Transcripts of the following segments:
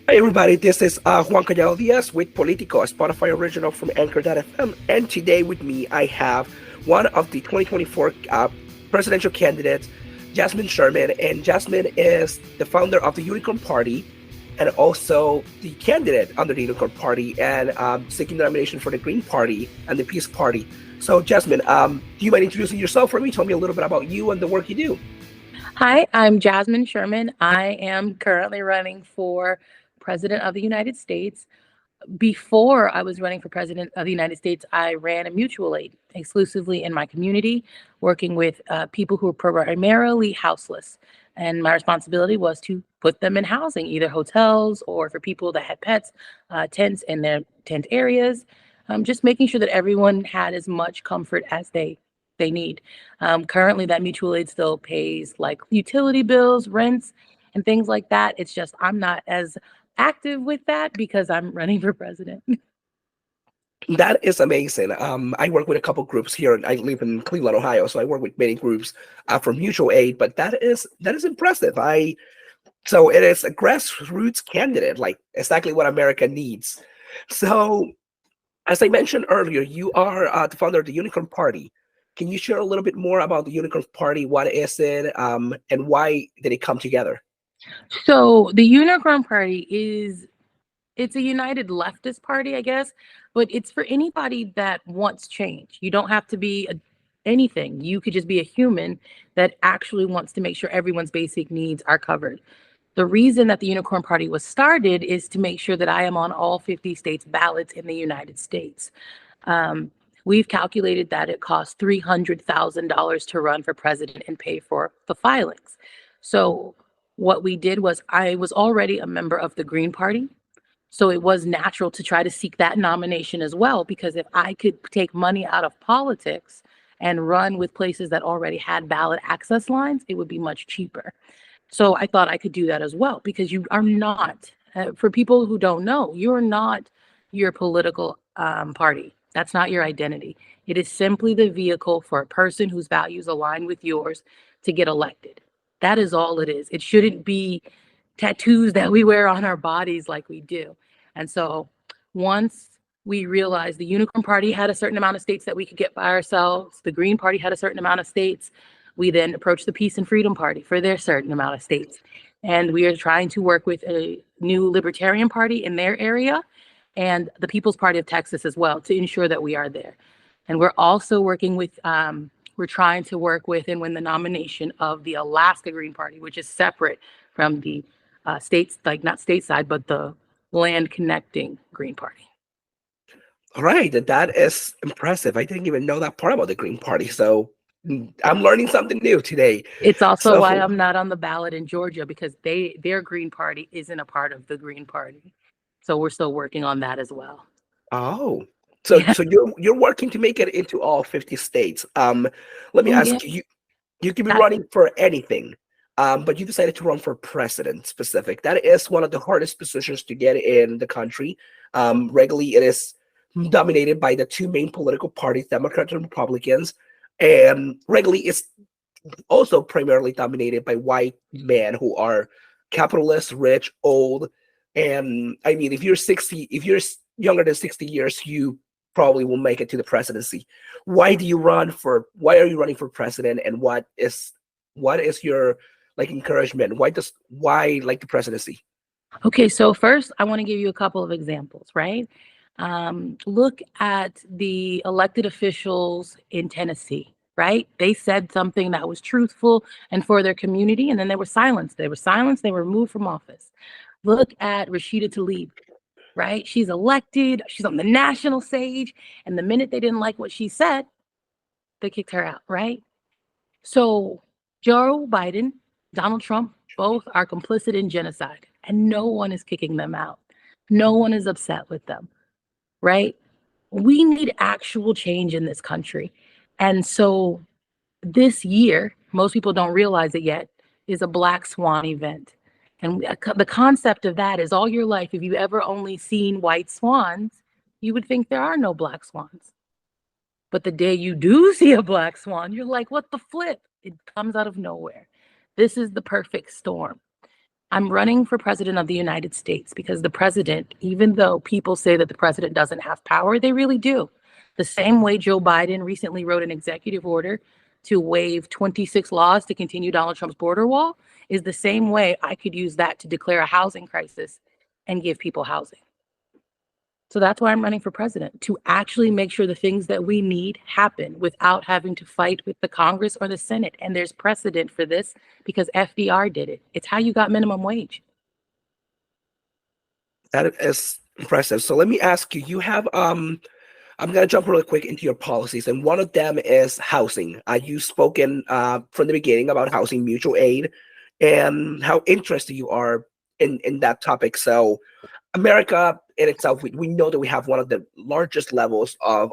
Hi everybody, this is Juan Collado Díaz with Político, a Spotify original from Anchor.fm. And today with me, I have one of the 2024 presidential candidates, Jasmine Sherman. And Jasmine is the founder of the Unicorn Party and also the candidate under the Unicorn Party and seeking the nomination for the Green Party and the Peace Party. So, Jasmine, do you mind introducing yourself for me? Tell me a little bit about you and the work you do. Hi, I'm Jasmine Sherman. I am currently running for President of the United States. Before I was running for President of the United States, I ran a mutual aid exclusively in my community, working with people who were primarily houseless. And my responsibility was to put them in housing, either hotels or for people that had pets, tents in their tent areas, just making sure that everyone had as much comfort as they need. Currently, that mutual aid still pays like utility bills, rents, and things like that. It's just I'm not as active with that because I'm running for president. That is amazing. I work with a couple groups here, and I live in Cleveland, Ohio, so I work with many groups for mutual aid. But that is impressive. So it is a grassroots candidate, like exactly what America needs. So, as I mentioned earlier, you are the founder of the Unicorn Party. Can you share a little bit more about the Unicorn Party? What is it, and why did it come together? So the Unicorn Party it's a united leftist party, I guess, but it's for anybody that wants change. You don't have to be anything. You could just be a human that actually wants to make sure everyone's basic needs are covered. The reason that the Unicorn Party was started is to make sure that I am on all 50 states ballots in the United States. Um, we've calculated that it costs $300,000 to run for president and pay for the filings. So what we did was I was already a member of the Green Party. So it was natural to try to seek that nomination as well, because if I could take money out of politics and run with places that already had ballot access lines, it would be much cheaper. So I thought I could do that as well, because you are not, for people who don't know, you're not your political party. That's not your identity. It is simply the vehicle for a person whose values align with yours to get elected. That is all it is. It shouldn't be tattoos that we wear on our bodies like we do. And so once we realized the Unicorn Party had a certain amount of states that we could get by ourselves, the Green Party had a certain amount of states, we then approached the Peace and Freedom Party for their certain amount of states. And we are trying to work with a new Libertarian Party in their area and the People's Party of Texas as well to ensure that we are there. And we're also working with, we're trying to work with and win the nomination of the Alaska Green Party, which is separate from the states, like not stateside, but the land connecting Green Party. All right, that is impressive. I didn't even know that part about the Green Party. So I'm learning something new today. It's also why So, I'm not on the ballot in Georgia, because their Green Party isn't a part of the Green Party. So we're still working on that as well. oh, so Yeah. so you're working to make it into all 50 states. Let me Yeah. ask you, you could be That, running for anything, but you decided to run for president specific. That is one of the hardest positions to get in the country. Regularly, it is dominated by the two main political parties, Democrats and Republicans, and regularly it's also primarily dominated by white men who are capitalists, rich, old. And I mean, if you're younger than 60 years, you probably will make it to the presidency. Why are you running for president? And what is your like encouragement? Why like the presidency? okay, so first I want to give you a couple of examples, right? Look at the elected officials in Tennessee, right? They said something that was truthful and for their community, and then they were silenced. They were silenced, they were removed from office. Look at Rashida Tlaib, right? She's elected, she's on the national stage, and the minute they didn't like what she said, they kicked her out, right? So Joe Biden, Donald Trump, both are complicit in genocide, and no one is kicking them out. No one is upset with them, right? We need actual change in this country. And so this year, most people don't realize it yet, is a Black Swan event. And the concept of that is all your life, if you've ever only seen white swans, you would think there are no black swans. But the day you do see a black swan, you're like, what the flip? It comes out of nowhere. This is the perfect storm. I'm running for president of the United States because the president, even though people say that the president doesn't have power, they really do. The same way Joe Biden recently wrote an executive order to waive 26 laws to continue Donald Trump's border wall is the same way I could use that to declare a housing crisis and give people housing. So that's why I'm running for president, to actually make sure the things that we need happen without having to fight with the Congress or the Senate. And there's precedent for this because FDR did it. It's how you got minimum wage. That is impressive. So let me ask you, you have I'm gonna jump really quick into your policies, and one of them is housing. You've spoken from the beginning about housing mutual aid and how interested you are in that topic. So America in itself, we know that we have one of the largest levels of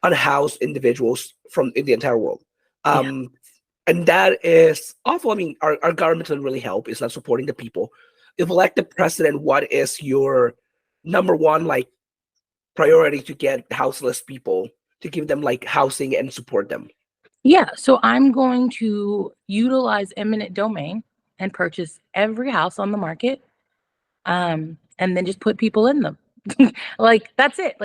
unhoused individuals in the entire world. And that is awful. I mean, our government doesn't really help. It's not supporting the people. If elected president, what is your number one priority to get houseless people, to give them housing and support them? Yeah, so I'm going to utilize eminent domain and purchase every house on the market, and then just put people in them. That's it.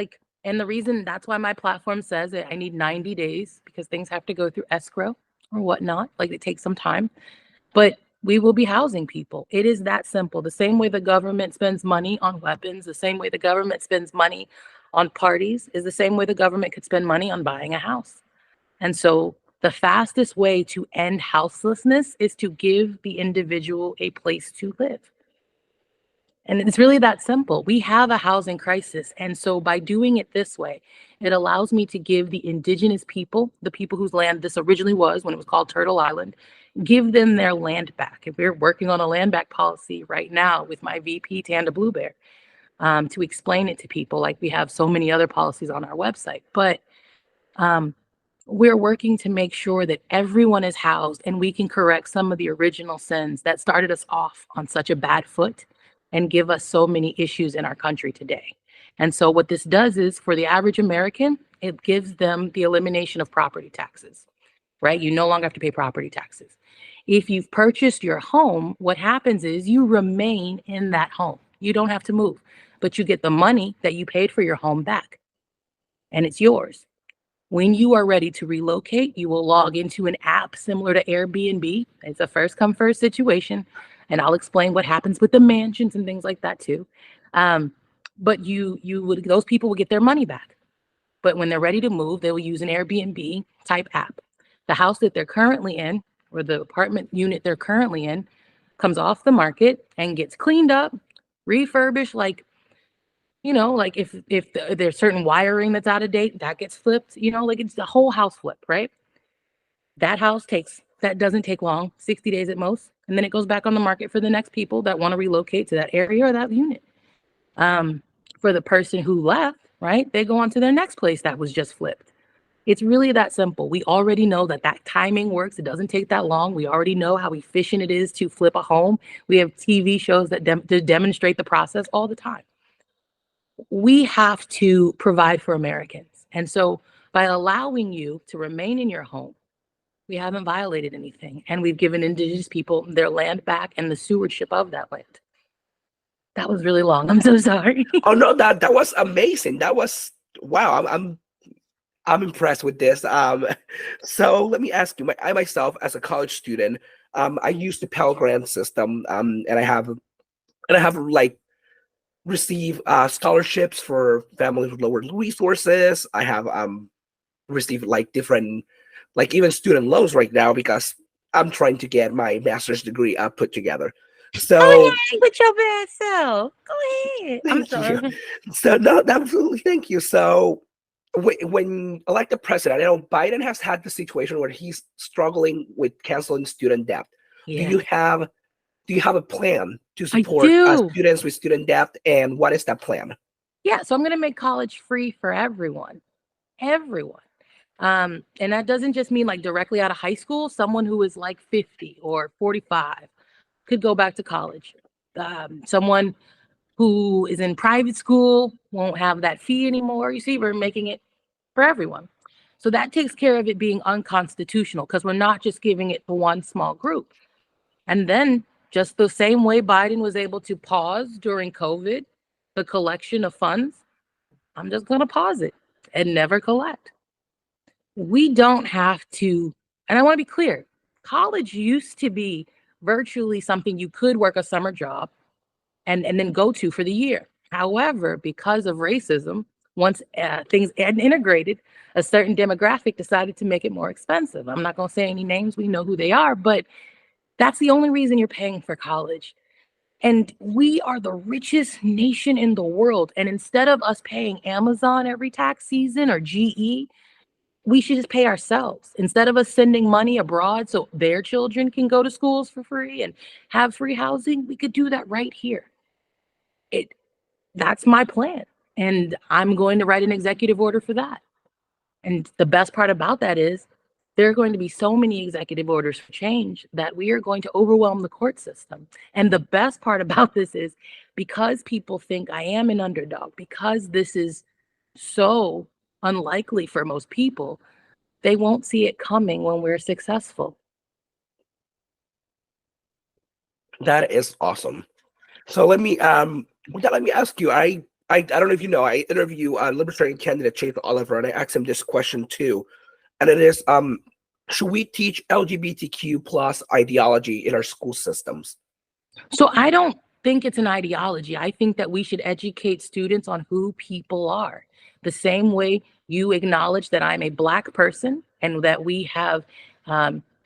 And the reason that's why my platform says that I need 90 days because things have to go through escrow or whatnot. It takes some time, but we will be housing people. It is that simple. The same way the government spends money on weapons, the same way the government spends money on parties is the same way the government could spend money on buying a house. And so the fastest way to end houselessness is to give the individual a place to live. And it's really that simple. We have a housing crisis. And so by doing it this way, it allows me to give the indigenous people, the people whose land this originally was when it was called Turtle Island, give them their land back. If we're working on a land back policy right now with my VP, Tanda Blue Bear, to explain it to people like we have so many other policies on our website. But we're working to make sure that everyone is housed and we can correct some of the original sins that started us off on such a bad foot and give us so many issues in our country today. And so what this does is for the average American, it gives them the elimination of property taxes, right? You no longer have to pay property taxes. If you've purchased your home, what happens is you remain in that home. You don't have to move, but you get the money that you paid for your home back and it's yours. When you are ready to relocate, you will log into an app similar to Airbnb. It's a first come first situation. And I'll explain what happens with the mansions and things like that too. But those people will get their money back. But when they're ready to move, they will use an Airbnb type app. The house that they're currently in or the apartment unit they're currently in comes off the market and gets cleaned up, refurbished, if there's certain wiring that's out of date, that gets flipped, it's the whole house flip, right? That doesn't take long, 60 days at most. And then it goes back on the market for the next people that want to relocate to that area or that unit. For the person who left, right, they go on to their next place that was just flipped. It's really that simple. We already know that timing works. It doesn't take that long. We already know how efficient it is to flip a home. We have TV shows that demonstrate the process all the time. We have to provide for Americans. And so by allowing you to remain in your home, we haven't violated anything. And we've given indigenous people their land back and the stewardship of that land. That was really long. I'm so sorry. Oh no, that was amazing. That was wow. I'm impressed with this. So let me ask you, I myself as a college student, I use the Pell Grant system, and I have receive scholarships for families with lower resources. I have received different even student loans right now because I'm trying to get my master's degree put together. So yeah, with your bad self. Go ahead. I'm sorry. So no, absolutely, thank you. So when elected president, I know Biden has had the situation where he's struggling with canceling student debt. Yeah. Do you have a plan to support students with student debt, and what is that plan? Yeah, so I'm going to make college free for everyone. And that doesn't just mean directly out of high school. Someone who is 50 or 45 could go back to college. Someone who is in private school won't have that fee anymore. You see, we're making it for everyone. So that takes care of it being unconstitutional because we're not just giving it to one small group. And then Just the same way Biden was able to pause during COVID, the collection of funds, I'm just going to pause it and never collect. We don't have to, and I want to be clear, college used to be virtually something you could work a summer job and then go to for the year. However, because of racism, once things had integrated, a certain demographic decided to make it more expensive. I'm not going to say any names, we know who they are, but that's the only reason you're paying for college. And we are the richest nation in the world. And instead of us paying Amazon every tax season or GE, we should just pay ourselves. Instead of us sending money abroad so their children can go to schools for free and have free housing, we could do that right here. That's my plan. And I'm going to write an executive order for that. And the best part about that is there are going to be so many executive orders for change that we are going to overwhelm the court system. And the best part about this is because people think I am an underdog, because this is so unlikely for most people, they won't see it coming when we're successful. That is awesome. So let me ask you. I don't know if you know. I interview Libertarian candidate Chase Oliver, and I asked him this question too, and it is should we teach LGBTQ plus ideology in our school systems? So I don't think it's an ideology. I think that we should educate students on who people are. The same way you acknowledge that I'm a Black person and that we have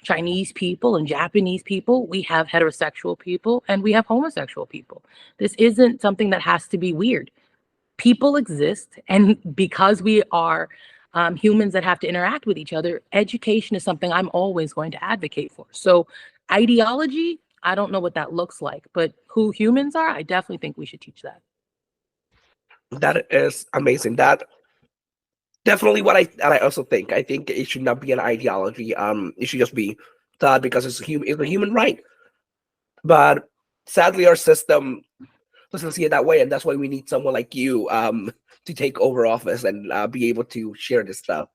Chinese people and Japanese people, we have heterosexual people, and we have homosexual people. This isn't something that has to be weird. People exist, and because we are humans that have to interact with each other, education is something I'm always going to advocate for. So ideology, I don't know what that looks like, but who humans are, I definitely think we should teach that. That is amazing. That definitely what I also think. I think it should not be an ideology. It should just be taught because it's a human right. But sadly, our system doesn't see it that way, and that's why we need someone like you to take over office and be able to share this stuff.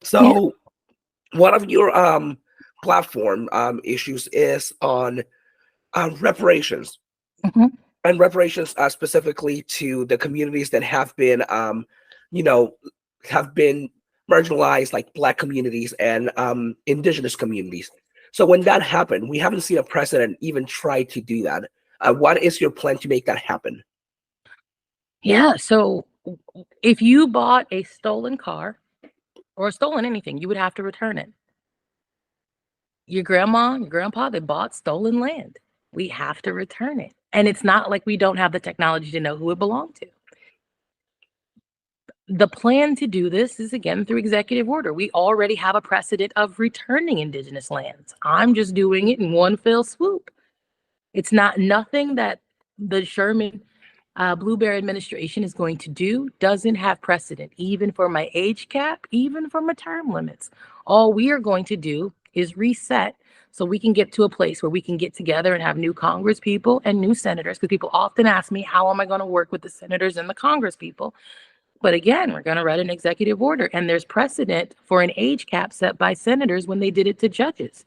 So, one of your platform issues is on reparations, and reparations specifically to the communities that have been, you know, have been marginalized, like Black communities and indigenous communities. So when that happened, we haven't seen a president even try to do that. What is your plan to make that happen? Yeah, so if you bought a stolen car or stolen anything, you would have to return it. Your grandma, your grandpa, they bought stolen land. We have to return it. And it's not like we don't have the technology to know who it belonged to. The plan to do this is, again, through executive order. We already have a precedent of returning indigenous lands. I'm just doing it in one fell swoop. It's nothing that the Sherman Blueberry administration is going to do doesn't have precedent, even for my age cap, even for my term limits. All we are going to do is reset so we can get to a place where we can get together and have new Congress people and new senators, because people often ask me, how am I going to work with the senators and the Congress people? But again, we're going to write an executive order, and there's precedent for an age cap set by senators when they did it to judges.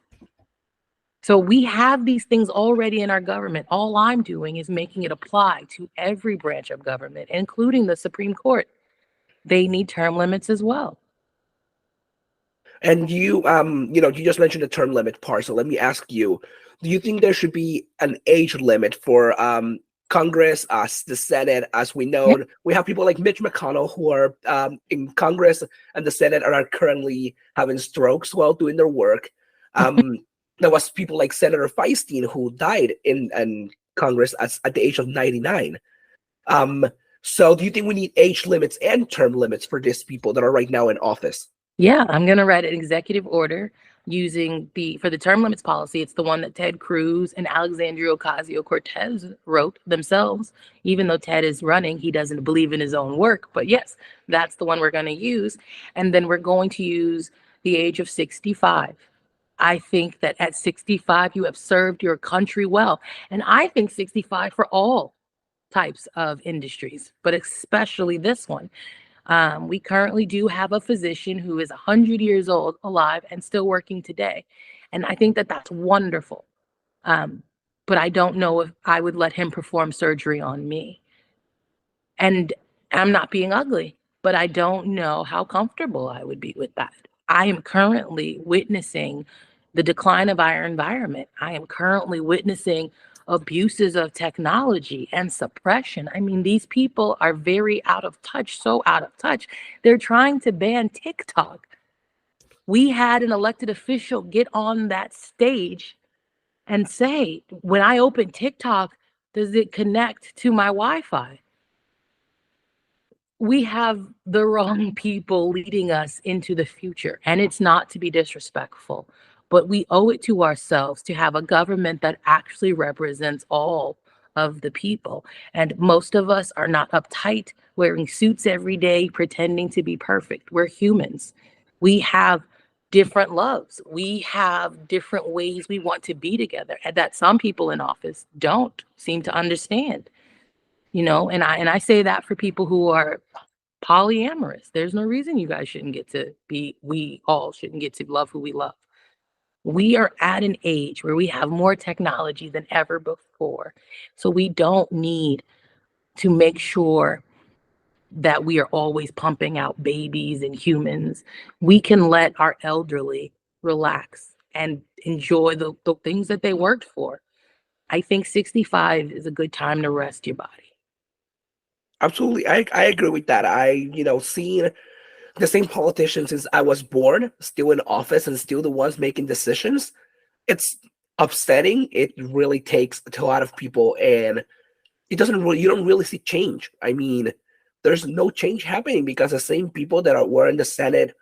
So we have these things already in our government. All I'm doing is making it apply to every branch of government, including the Supreme Court. They need term limits as well. And you just mentioned the term limit part. So let me ask you, do you think there should be an age limit for Congress, the Senate? As we know, we have people like Mitch McConnell who are in Congress and the Senate are currently having strokes while doing their work. There was people like Senator Feinstein who died in Congress at the age of 99. So do you think we need age limits and term limits for these people that are right now in office? Yeah, I'm going to write an executive order using for the term limits policy. It's the one that Ted Cruz and Alexandria Ocasio-Cortez wrote themselves. Even though Ted is running, he doesn't believe in his own work. But yes, that's the one we're going to use. And then we're going to use the age of 65. I think that at 65, you have served your country well. And I think 65 for all types of industries, but especially this one. We currently do have a physician who is 100 years old, alive, and still working today. And I think that that's wonderful. but I don't know if I would let him perform surgery on me. And I'm not being ugly, but I don't know how comfortable I would be with that. I am currently witnessing the decline of our environment. I am currently witnessing abuses of technology and suppression. I mean, these people are very out of touch, so out of touch. They're trying to ban TikTok. We had an elected official get on that stage and say, when I open TikTok, does it connect to my Wi-Fi? We have the wrong people leading us into the future. And it's not to be disrespectful, but we owe it to ourselves to have a government that actually represents all of the people. And most of us are not uptight, wearing suits every day, pretending to be perfect. We're humans. We have different loves. We have different ways we want to be together, and that some people in office don't seem to understand. And I say that for people who are polyamorous. There's no reason you guys shouldn't get to be, we all shouldn't get to love who we love. We are at an age where we have more technology than ever before. So we don't need to make sure that we are always pumping out babies and humans. We can let our elderly relax and enjoy the things that they worked for. I think 65 is a good time to rest your body. Absolutely. I agree with that. Seeing the same politicians since I was born still in office and still the ones making decisions, it's upsetting. It really takes a lot of people, and you don't really see change. I mean, there's no change happening because the same people that were in the Senate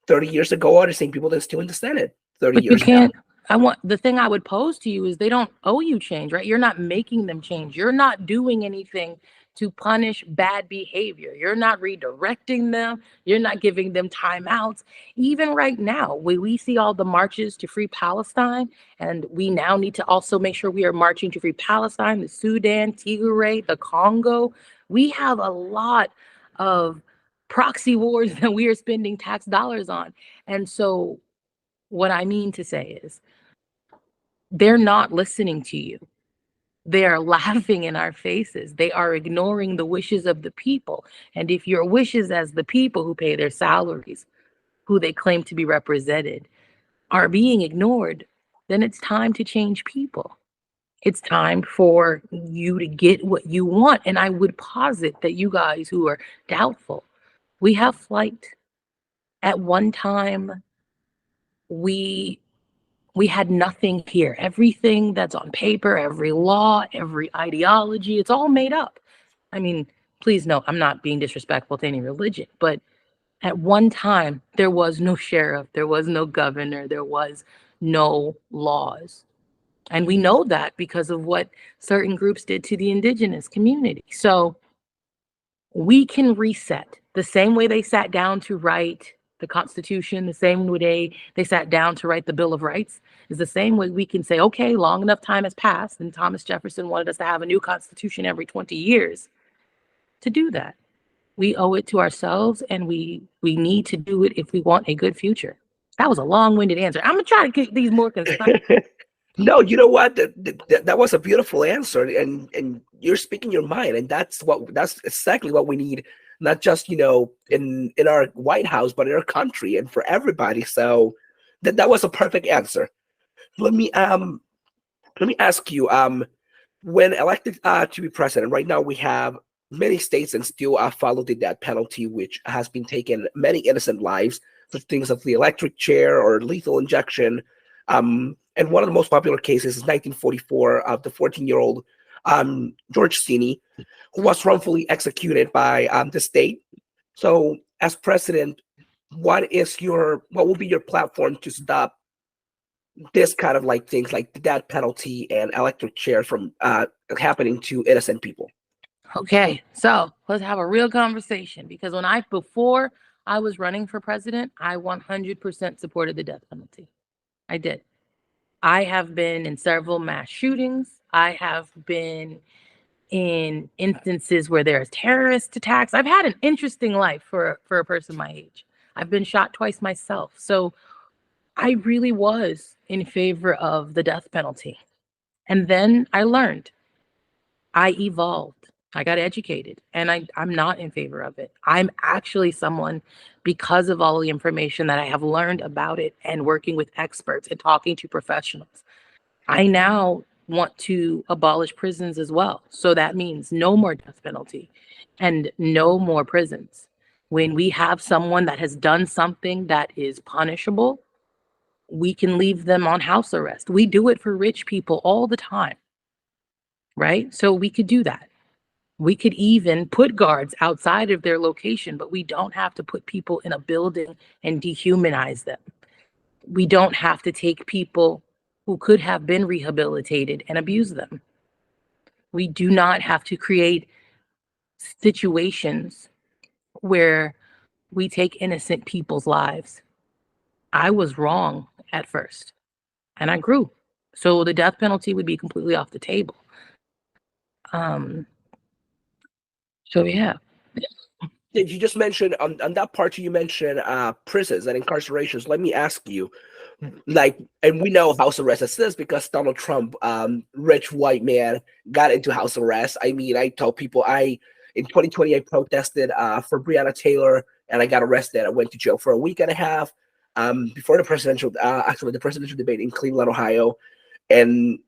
30 years ago are the same people that are still in the Senate 30 But you years now. can't, the thing I would pose to you is they don't owe you change, right? You're not making them change. You're not doing anything to punish bad behavior. You're not redirecting them. You're not giving them timeouts. Even right now, when we see all the marches to free Palestine, and we now need to also make sure we are marching to free Palestine, the Sudan, Tigray, the Congo. We have a lot of proxy wars that we are spending tax dollars on. And so what I mean to say is, they're not listening to you. They are laughing in our faces. They are ignoring the wishes of the people. And if your wishes as the people who pay their salaries, who they claim to be represented, are being ignored, then it's time to change people. It's time for you to get what you want. And I would posit that you guys who are doubtful, we have flight. At one time, we had nothing here. Everything that's on paper, every law, every ideology, it's all made up. I mean, please note, I'm not being disrespectful to any religion, but at one time, there was no sheriff, there was no governor, there was no laws. And we know that because of what certain groups did to the indigenous community. So we can reset the same way they sat down to write the Constitution, the same way they sat down to write the Bill of Rights, is the same way we can say, okay, long enough time has passed, and Thomas Jefferson wanted us to have a new Constitution every 20 years to do that. We owe it to ourselves, and we need to do it if we want a good future. That was a long-winded answer. I'm gonna try to get these more concise. No, you know what? That was a beautiful answer, and you're speaking your mind, and that's exactly what we need, not just in our White House, but in our country and for everybody. So that was a perfect answer. Let me ask you, when elected to be president, right now we have many states and still follow the death penalty, which has been taking many innocent lives, such things as the electric chair or lethal injection. And one of the most popular cases is 1944 of the 14-year-old George Sini, who was wrongfully executed by the state. So, as president, what will be your platform to stop this kind of like things like the death penalty and electric chair from happening to innocent people? Okay, so let's have a real conversation, because before I was running for president, I 100% supported the death penalty. I did. I have been in several mass shootings. I have been in instances where there's terrorist attacks. I've had an interesting life for a person my age. I've been shot twice myself. So I really was in favor of the death penalty. And then I learned, I evolved, I got educated, and I'm not in favor of it. I'm actually someone, because of all the information that I have learned about it and working with experts and talking to professionals, I now want to abolish prisons as well. So that means no more death penalty and no more prisons. When we have someone that has done something that is punishable, we can leave them on house arrest. We do it for rich people all the time, right? So we could do that. We could even put guards outside of their location, but we don't have to put people in a building and dehumanize them. We don't have to take people who could have been rehabilitated and abuse them. We do not have to create situations where we take innocent people's lives. I was wrong at first, and I grew. So the death penalty would be completely off the table. So yeah. Did you just mention on that part you mentioned prisons and incarcerations? Let me ask you, like, and we know house arrest is this because Donald Trump, rich white man, got into house arrest. I mean, I tell people in 2020 I protested for Breonna Taylor and I got arrested. I went to jail for a week and a half before the presidential debate in Cleveland, Ohio, and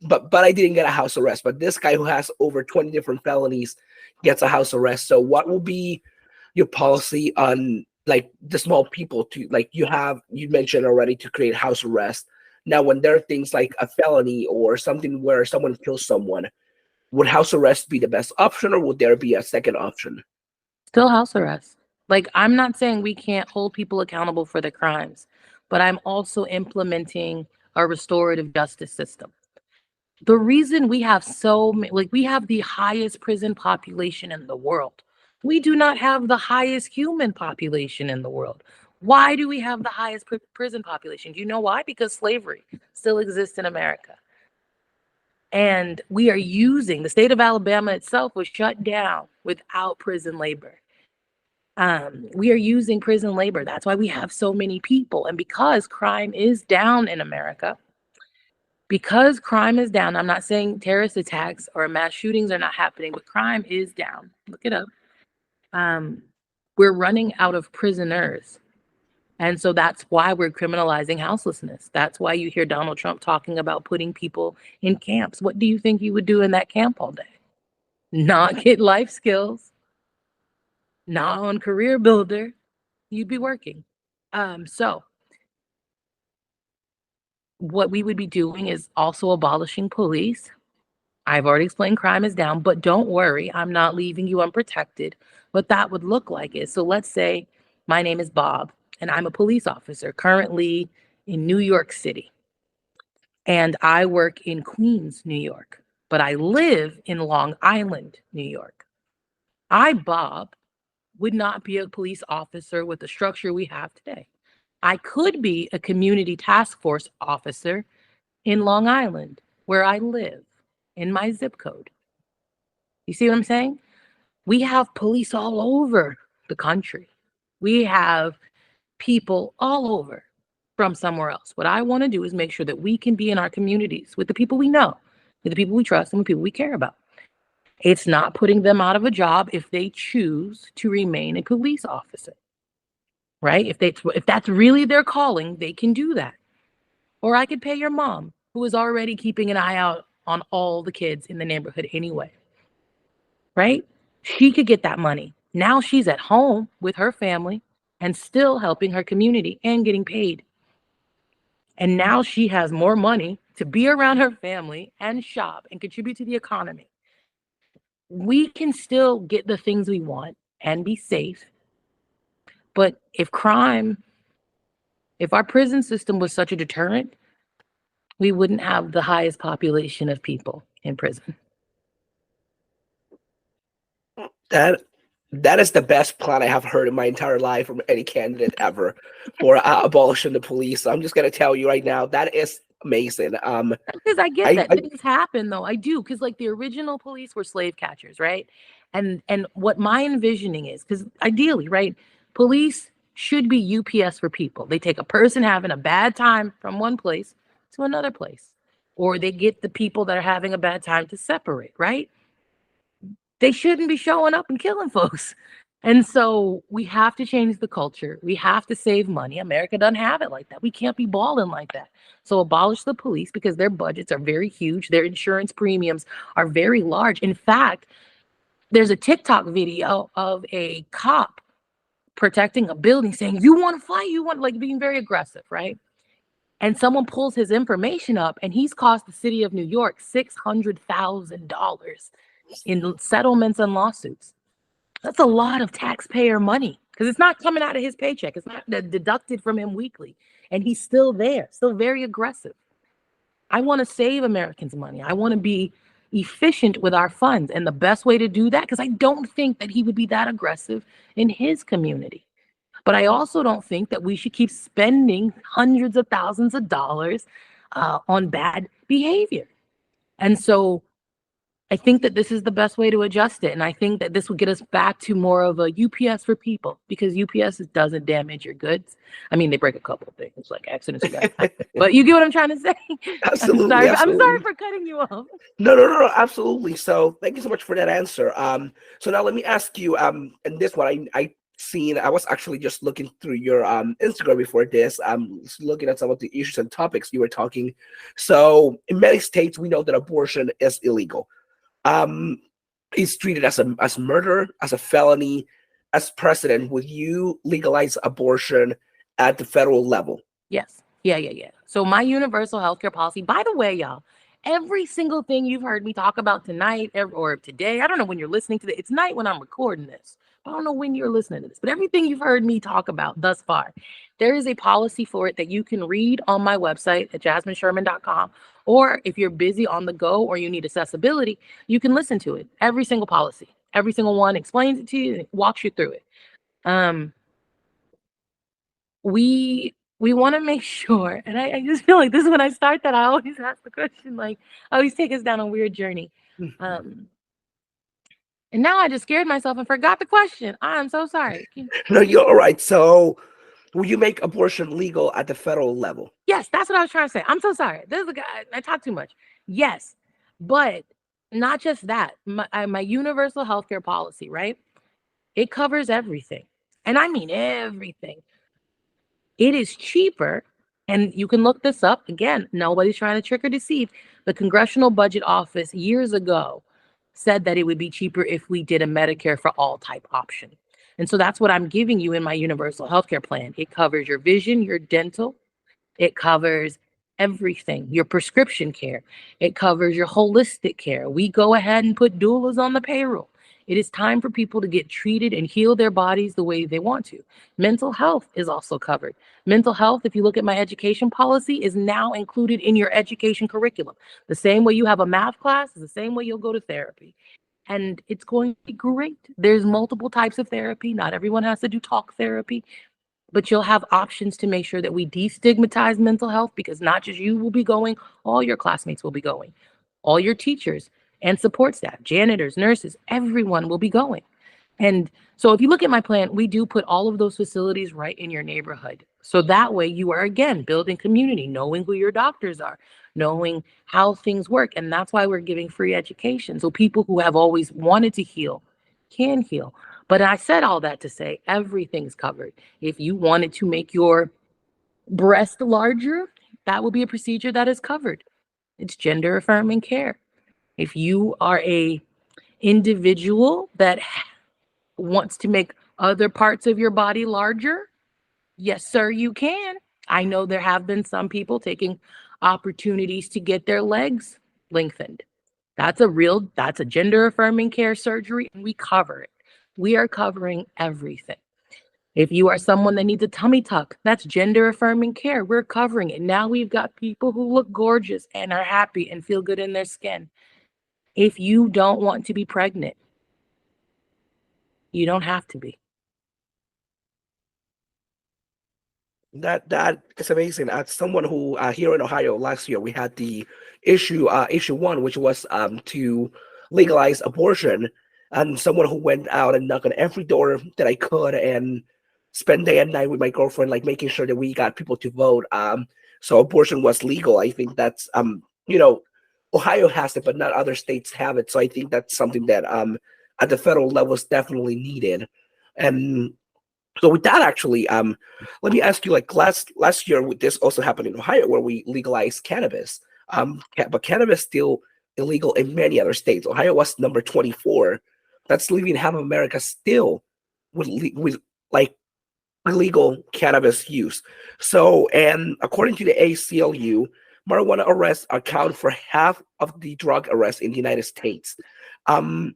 but I didn't get a house arrest. But this guy who has over 20 different felonies gets a house arrest. So what will be your policy on like the small people to like you mentioned already to create house arrest? Now, when there are things like a felony or something where someone kills someone, would house arrest be the best option or would there be a second option? Still house arrest. Like, I'm not saying we can't hold people accountable for their crimes, but I'm also implementing a restorative justice system. The reason we have we have the highest prison population in the world. We do not have the highest human population in the world. Why do we have the highest prison population? Do you know why? Because slavery still exists in America. And we are using, the state of Alabama itself was shut down without prison labor. We are using prison labor. That's why we have so many people. And because crime is down in America, I'm not saying terrorist attacks or mass shootings are not happening, but crime is down. Look it up. We're running out of prisoners. And so that's why we're criminalizing houselessness. That's why you hear Donald Trump talking about putting people in camps. What do you think you would do in that camp all day? Not get life skills, not on Career Builder. You'd be working. So what we would be doing is also abolishing police. I've already explained crime is down, but don't worry, I'm not leaving you unprotected. What that would look like is, so let's say my name is Bob and I'm a police officer currently in New York City. And I work in Queens, New York, but I live in Long Island, New York. I, Bob, would not be a police officer with the structure we have today. I could be a community task force officer in Long Island, where I live, in my zip code. You see what I'm saying? We have police all over the country. We have people all over from somewhere else. What I want to do is make sure that we can be in our communities with the people we know, with the people we trust, and with people we care about. It's not putting them out of a job if they choose to remain a police officer, right? If that's really their calling, they can do that. Or I could pay your mom, who is already keeping an eye out on all the kids in the neighborhood anyway, right? She could get that money. Now she's at home with her family and still helping her community and getting paid. And now she has more money to be around her family and shop and contribute to the economy. We can still get the things we want and be safe. But if our prison system was such a deterrent, we wouldn't have the highest population of people in prison. That is the best plan I have heard in my entire life from any candidate ever for abolishing the police. So I'm just gonna tell you right now that is amazing. Because I get that things happen though. I do, because like the original police were slave catchers, right? And what my envisioning is, because ideally, right, police should be UPS for people. They take a person having a bad time from one place to another place. or they get the people that are having a bad time to separate, right? They shouldn't be showing up and killing folks. And so we have to change the culture. We have to save money. America doesn't have it like that. We can't be balling like that. So abolish the police because their budgets are very huge. Their insurance premiums are very large. In fact, there's a TikTok video of a cop protecting a building saying, you want to fight? You want, like, being very aggressive, right? And someone pulls his information up and he's cost the city of New York $600,000 in settlements and lawsuits. That's a lot of taxpayer money because it's not coming out of his paycheck. It's not deducted from him weekly. And he's still there, still very aggressive. I want to save Americans money. I want to be efficient with our funds. And the best way to do that, because I don't think that he would be that aggressive in his community. But I also don't think that we should keep spending hundreds of thousands of dollars on bad behavior. And so I think that this is the best way to adjust it. And I think that this will get us back to more of a UPS for people, because UPS doesn't damage your goods. I mean, they break a couple of things like accidents, but you get what I'm trying to say? Absolutely. I'm sorry for cutting you off. No, absolutely. So thank you so much for that answer. So now let me ask you, and this one I was actually just looking through your Instagram before this, looking at some of the issues and topics you were talking. So in many states, we know that abortion is illegal. It's treated as murder, as a felony. As president, would you legalize abortion at the federal level? Yes. Yeah. So my universal healthcare policy, by the way, y'all, every single thing you've heard me talk about tonight or today, I don't know when you're listening to this. It's night when I'm recording this. I don't know when you're listening to this, but everything you've heard me talk about thus far, there is a policy for it that you can read on my website at jasminesherman.com. Or if you're busy on the go or you need accessibility, you can listen to it. Every single policy, every single one explains it to you and walks you through it. We want to make sure, and I just feel like this is when I start that I always ask the question, like I always take us down a weird journey. And now I just scared myself and forgot the question. I'm so sorry. No, you're all right. So will you make abortion legal at the federal level? Yes, that's what I was trying to say. I'm so sorry. This is a guy, I talk too much. Yes, but not just that. My universal healthcare policy, right? It covers everything. And I mean everything. It is cheaper, and you can look this up. Again, nobody's trying to trick or deceive. The Congressional Budget Office years ago said that it would be cheaper if we did a Medicare for all type option. And so that's what I'm giving you in my universal healthcare plan. It covers your vision, your dental. It covers everything, your prescription care. It covers your holistic care. We go ahead and put doulas on the payroll. It is time for people to get treated and heal their bodies the way they want to. Mental health is also covered. Mental health, if you look at my education policy, is now included in your education curriculum. The same way you have a math class is the same way you'll go to therapy. And it's going to be great. There's multiple types of therapy. Not everyone has to do talk therapy, but you'll have options to make sure that we destigmatize mental health, because not just you will be going, all your classmates will be going, all your teachers and support staff, janitors, nurses, everyone will be going. And so if you look at my plan, we do put all of those facilities right in your neighborhood. So that way you are, again, building community, knowing who your doctors are, knowing how things work. And that's why we're giving free education. So people who have always wanted to heal can heal. But I said all that to say everything's covered. If you wanted to make your breast larger, that will be a procedure that is covered. It's gender affirming care. If you are a individual that wants to make other parts of your body larger, yes, sir, you can. I know there have been some people taking opportunities to get their legs lengthened. That's a gender affirming care surgery, and we cover it. We are covering everything. If you are someone that needs a tummy tuck, that's gender affirming care. We're covering it. Now we've got people who look gorgeous and are happy and feel good in their skin. If you don't want to be pregnant, you don't have to be. That is amazing. As someone who here in Ohio last year, we had the issue 1, which was to legalize abortion, and someone who went out and knocked on every door that I could and spent day and night with my girlfriend, like making sure that we got people to vote. So abortion was legal. I think that's you know, Ohio has it, but not other states have it. So I think that's something that at the federal level is definitely needed. And so with that, actually, let me ask you, like last year, this also happened in Ohio where we legalized cannabis. But cannabis still illegal in many other states. Ohio was number 24. That's leaving half of America still with like illegal cannabis use. So, and according to the ACLU, marijuana arrests account for half of the drug arrests in the United States. Um,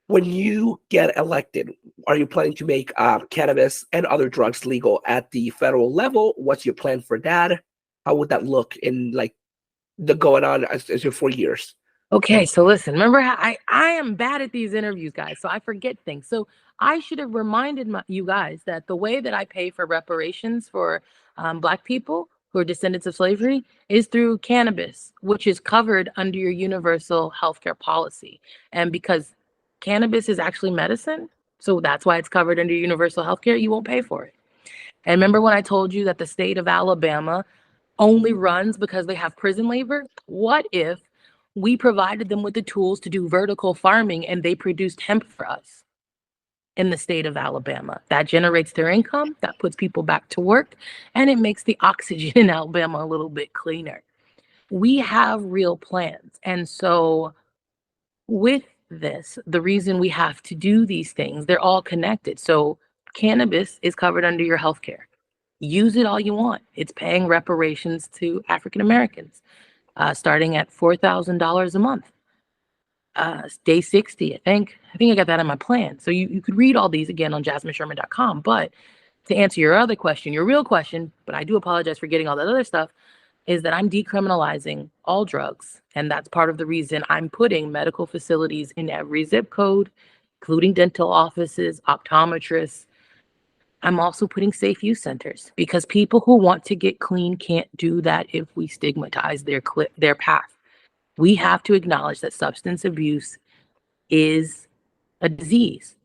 when you get elected, are you planning to make cannabis and other drugs legal at the federal level? What's your plan for that? How would that look in like the going on as your 4 years? Okay, so listen, remember how I am bad at these interviews, guys, so I forget things. So I should have reminded you guys that the way that I pay for reparations for Black people who are descendants of slavery is through cannabis, which is covered under your universal healthcare policy. And because cannabis is actually medicine, so that's why it's covered under universal healthcare, you won't pay for it. And remember when I told you that the state of Alabama only runs because they have prison labor? What if we provided them with the tools to do vertical farming and they produced hemp for us in the state of Alabama? That generates their income, that puts people back to work, and it makes the oxygen in Alabama a little bit cleaner. We have real plans. And so with this, the reason we have to do these things, they're all connected. So cannabis is covered under your healthcare. Use it all you want. It's paying reparations to African Americans, starting at $4,000 a month. Day 60, I think. I think I got that in my plan. So you could read all these again on jasminesherman.com. But to answer your other question, your real question, but I do apologize for getting all that other stuff, is that I'm decriminalizing all drugs. And that's part of the reason I'm putting medical facilities in every zip code, including dental offices, optometrists. I'm also putting safe use centers because people who want to get clean can't do that if we stigmatize their path. We have to acknowledge that substance abuse is a disease.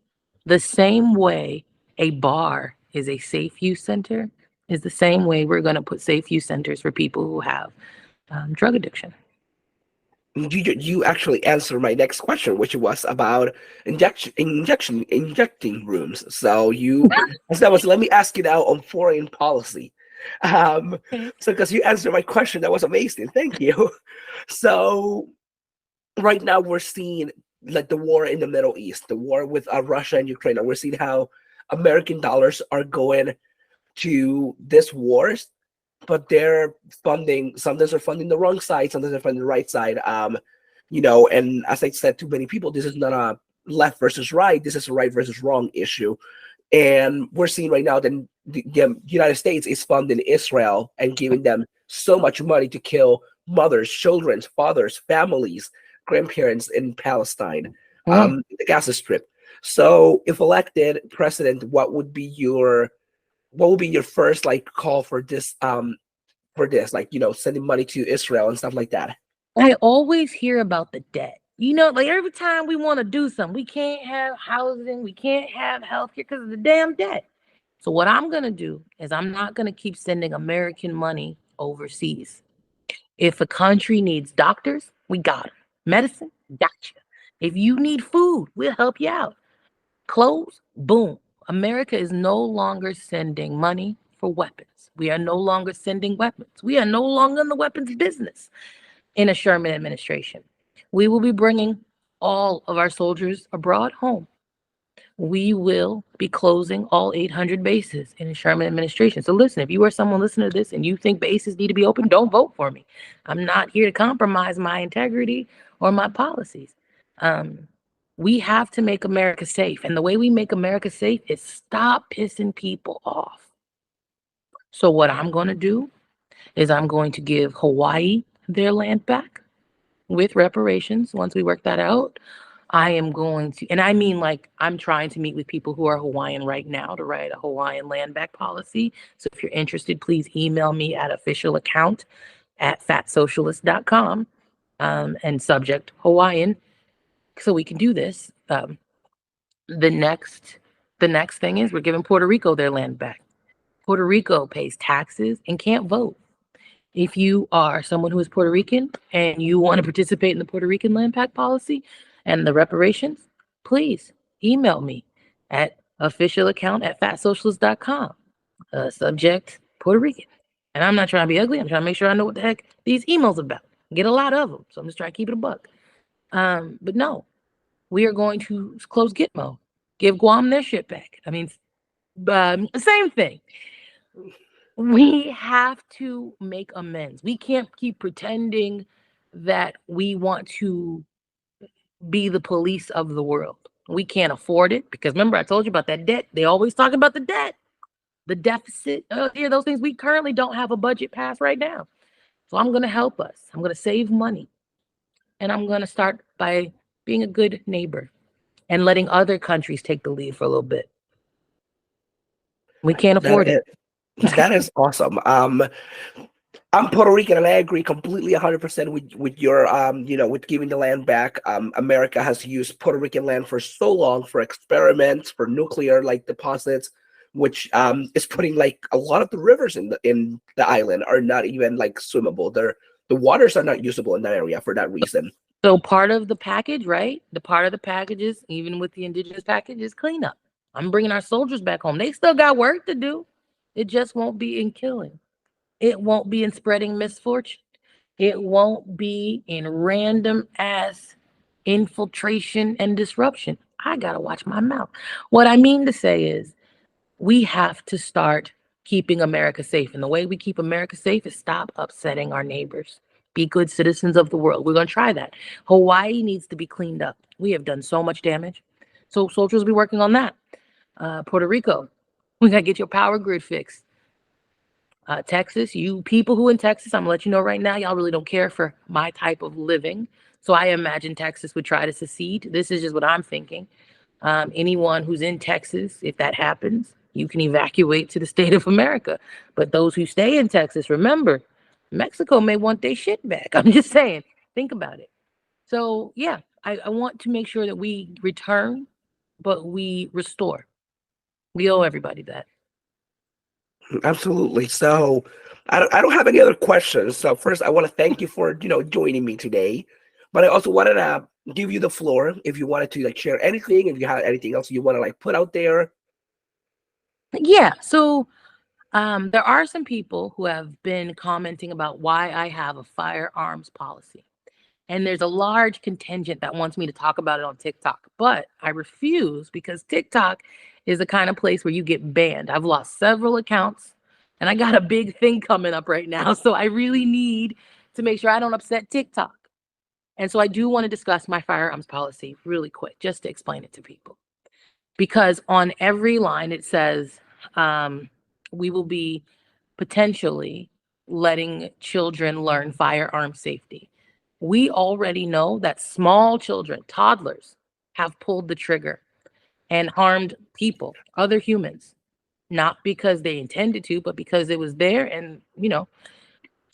The same way a bar is a safe use center is the same way we're going to put safe use centers for people who have drug addiction. You actually answered my next question, which was about injecting rooms. So that was, let me ask you now on foreign policy. So because you answered my question, that was amazing. Thank you. So right now we're seeing like the war in the Middle East, the war with Russia and Ukraine, and we're seeing how American dollars are going to this wars, but they're funding, sometimes they're funding the wrong side, sometimes they're funding the right side. And as I said to many people, this is not a left versus right, this is a right versus wrong issue. And we're seeing right now that the United States is funding Israel and giving them so much money to kill mothers, children, fathers, families, grandparents in Palestine, the Gaza Strip. So if elected president, what would be your first like call for this like sending money to Israel and stuff like that? I always hear about the debt. Like every time we want to do something, we can't have housing, we can't have healthcare because of the damn debt. So what I'm going to do is I'm not going to keep sending American money overseas. If a country needs doctors, we got them. Medicine, gotcha. If you need food, we'll help you out. Clothes, boom. America is no longer sending money for weapons. We are no longer sending weapons. We are no longer in the weapons business in a Sherman administration. We will be bringing all of our soldiers abroad home. We will be closing all 800 bases in a Sherman administration. So listen, if you are someone listening to this and you think bases need to be open, don't vote for me. I'm not here to compromise my integrity or my policies. We have to make America safe. And the way we make America safe is stop pissing people off. So what I'm going to do is I'm going to give Hawaii their land back with reparations. Once we work that out, I am going to, and I mean, like, I'm trying to meet with people who are Hawaiian right now to write a Hawaiian land back policy. So if you're interested, please email me at officialaccount@fatsocialist.com and subject Hawaiian so we can do this. The next thing is we're giving Puerto Rico their land back. Puerto Rico pays taxes and can't vote. If you are someone who is Puerto Rican and you want to participate in the Puerto Rican land pact policy and the reparations, please email me at officialaccount@fatsocialist.com. Subject Puerto Rican. And I'm not trying to be ugly. I'm trying to make sure I know what the heck these emails about. Get a lot of them. So I'm just trying to keep it a buck. But no, we are going to close Gitmo. Give Guam their shit back. I mean, same thing. We have to make amends. We can't keep pretending that we want to be the police of the world. We can't afford it because remember, I told you about that debt. They always talk about the debt, the deficit. Yeah, those things. We currently don't have a budget passed right now. So I'm going to help us. I'm going to save money. And I'm going to start by being a good neighbor and letting other countries take the lead for a little bit. We can't afford it. That is awesome. I'm Puerto Rican, and I agree completely 100% with your with giving the land back. America has used Puerto Rican land for so long for experiments, for nuclear like deposits, which is putting like a lot of the rivers in the island are not even like swimmable. The waters are not usable in that area for that reason. So part of the package, right? The part of the packages, even with the indigenous package, is cleanup. I'm bringing our soldiers back home. They still got work to do. It just won't be in killing. It won't be in spreading misfortune. It won't be in random ass infiltration and disruption. I got to watch my mouth. What I mean to say is we have to start keeping America safe. And the way we keep America safe is stop upsetting our neighbors. Be good citizens of the world. We're going to try that. Hawaii needs to be cleaned up. We have done so much damage. So soldiers will be working on that. Puerto Rico, we got to get your power grid fixed. Texas, you people who in Texas, I'm gonna let you know right now, y'all really don't care for my type of living. So I imagine Texas would try to secede. This is just what I'm thinking. Anyone who's in Texas, if that happens, you can evacuate to the state of America. But those who stay in Texas, remember, Mexico may want their shit back. I'm just saying, think about it. So yeah, I want to make sure that we return, but we restore. We owe everybody that. Absolutely. So I don't have any other questions. So first, I want to thank you for joining me today, but I also wanted to give you the floor if you wanted to like share anything, if you had anything else you want to like put out there. Yeah. So there are some people who have been commenting about why I have a firearms policy. And there's a large contingent that wants me to talk about it on TikTok, but I refuse because TikTok is the kind of place where you get banned. I've lost several accounts and I got a big thing coming up right now. So I really need to make sure I don't upset TikTok. And so I do want to discuss my firearms policy really quick, just to explain it to people. Because on every line it says, we will be potentially letting children learn firearm safety. We already know that small children, toddlers, have pulled the trigger and harmed people, other humans, not because they intended to, but because it was there. And,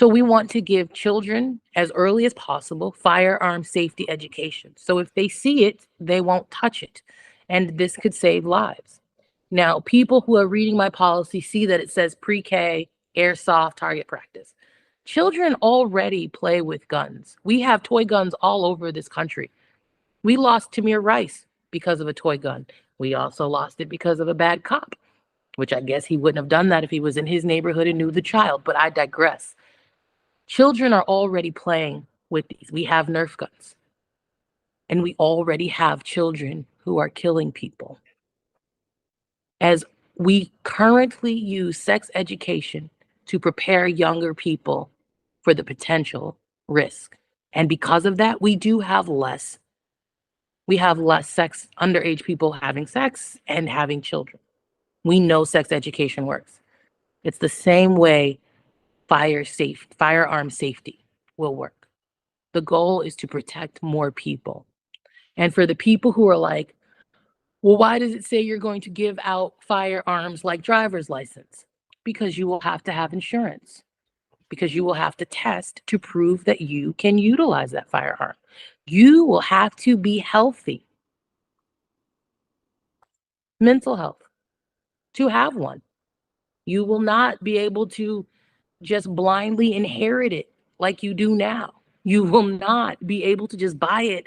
so we want to give children as early as possible firearm safety education. So if they see it, they won't touch it. And this could save lives. Now, people who are reading my policy see that it says pre-K, airsoft, target practice. Children already play with guns. We have toy guns all over this country. We lost Tamir Rice because of a toy gun. We also lost it because of a bad cop, which I guess he wouldn't have done that if he was in his neighborhood and knew the child, but I digress. Children are already playing with these. We have Nerf guns. And we already have children who are killing people. As we currently use sex education to prepare younger people for the potential risk. And because of that, we have less sex, underage people having sex and having children. We know sex education works. It's the same way firearm safety will work. The goal is to protect more people. And for the people who are like, well, why does it say you're going to give out firearms like driver's license? Because you will have to have insurance. Because you will have to test to prove that you can utilize that firearm. You will have to be healthy. Mental health to have one. You will not be able to just blindly inherit it like you do now. You will not be able to just buy it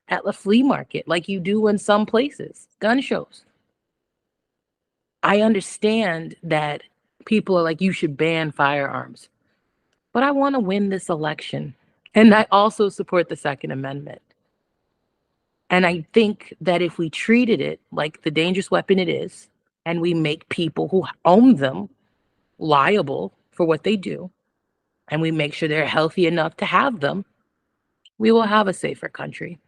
at the flea market like you do in some places, gun shows. I understand that people are like, you should ban firearms, but I want to win this election. And I also support the Second Amendment. And I think that if we treated it like the dangerous weapon it is, and we make people who own them liable for what they do, and we make sure they're healthy enough to have them, we will have a safer country.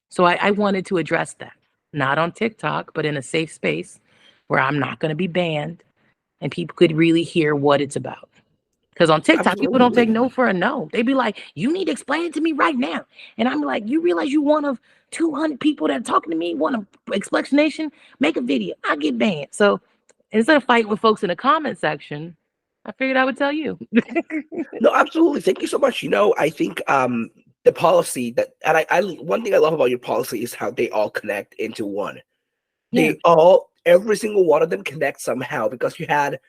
So I wanted to address that, not on TikTok, but in a safe space where I'm not going to be banned and people could really hear what it's about. Because on TikTok, people don't take no for a no. They be like, you need to explain it to me right now. And I'm like, you realize you one of 200 people that are talking to me, want an explanation? Make a video. I get banned. So instead of fighting with folks in the comment section, I figured I would tell you. No, absolutely. Thank you so much. I think the policy that, and I one thing I love about your policy is how they all connect into one. Yeah. Every single one of them connect somehow, because you had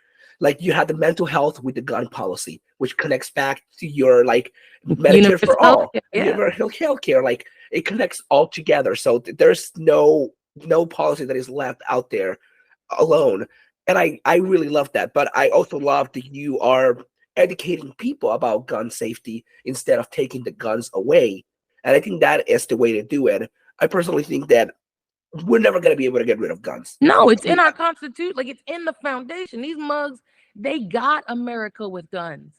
the mental health with the gun policy, which connects back to your Medicare Universal for all, healthcare, yeah. universal healthcare. Like, it connects all together. So there's no policy that is left out there alone. And I really love that. But I also love that you are educating people about gun safety instead of taking the guns away. And I think that is the way to do it. I personally think that we're never going to be able to get rid of guns. No, it's in our Constitution. Like, it's in the foundation. These mugs, they got America with guns.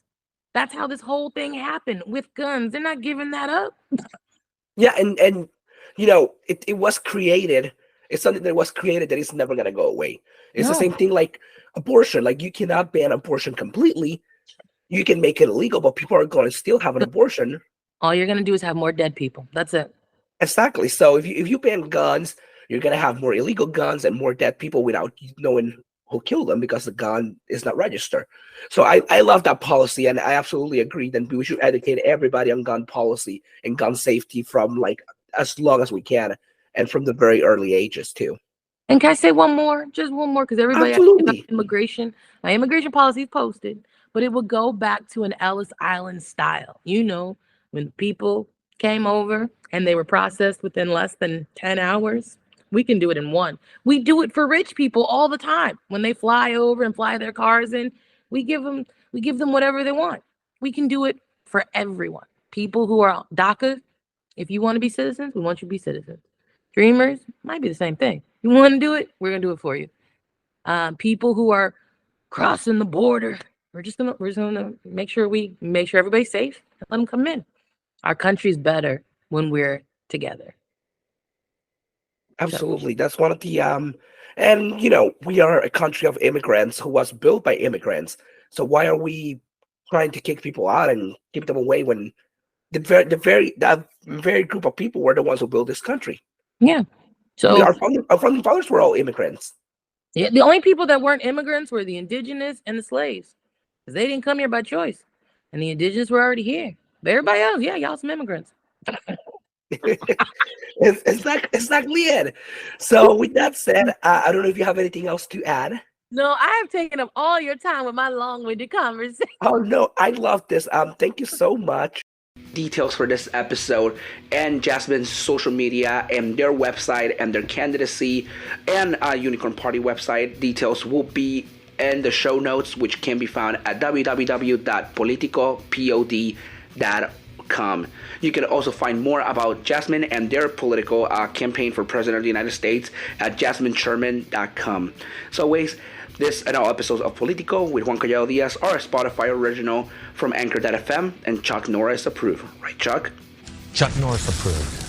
That's how this whole thing happened, with guns. They're not giving that up. Yeah, and it was created. It's something that was created that is never going to go away. It's the same thing like abortion. Like, you cannot ban abortion completely. You can make it illegal, but people are going to still have an abortion. All you're going to do is have more dead people. That's it. Exactly. So if you ban guns, you're going to have more illegal guns and more dead people without knowing who killed them, because the gun is not registered. So I love that policy, and I absolutely agree that we should educate everybody on gun policy and gun safety from as long as we can, and from the very early ages too. And can I say one more? Just one more, because everybody Absolutely. immigration. My immigration policy is posted, but it would go back to an Ellis Island style. When people came over and they were processed within less than 10 hours. We can do it in one. We do it for rich people all the time. When they fly over and fly their cars in, we give them whatever they want. We can do it for everyone. People who are DACA, if you want to be citizens, we want you to be citizens. Dreamers, might be the same thing. You want to do it, we're gonna do it for you. People who are crossing the border, we're just gonna make sure everybody's safe and let them come in. Our country's better when we're together. Absolutely. That's one of the and we are a country of immigrants who was built by immigrants. So why are we trying to kick people out and keep them away when that very group of people were the ones who built this country? Yeah. So our founding fathers were all immigrants. Yeah, the only people that weren't immigrants were the indigenous and the slaves, because they didn't come here by choice, and the indigenous were already here. But everybody else, yeah, y'all some immigrants. Exactly it. So with that said, I don't know if you have anything else to add. No, I have taken up all your time with my long-winded conversation. Oh no, I love this. Thank you so much. Details for this episode and Jasmine's social media and their website and their candidacy and Unicorn Party website details will be in the show notes, which can be found at www.politicopod.com. You can also find more about Jasmine and their political campaign for President of the United States at jasminesherman.com. So always, this and all episodes of Político with Juan Collado Díaz are a Spotify original from Anchor.fm and Chuck Norris approved. Right, Chuck? Chuck Norris approved.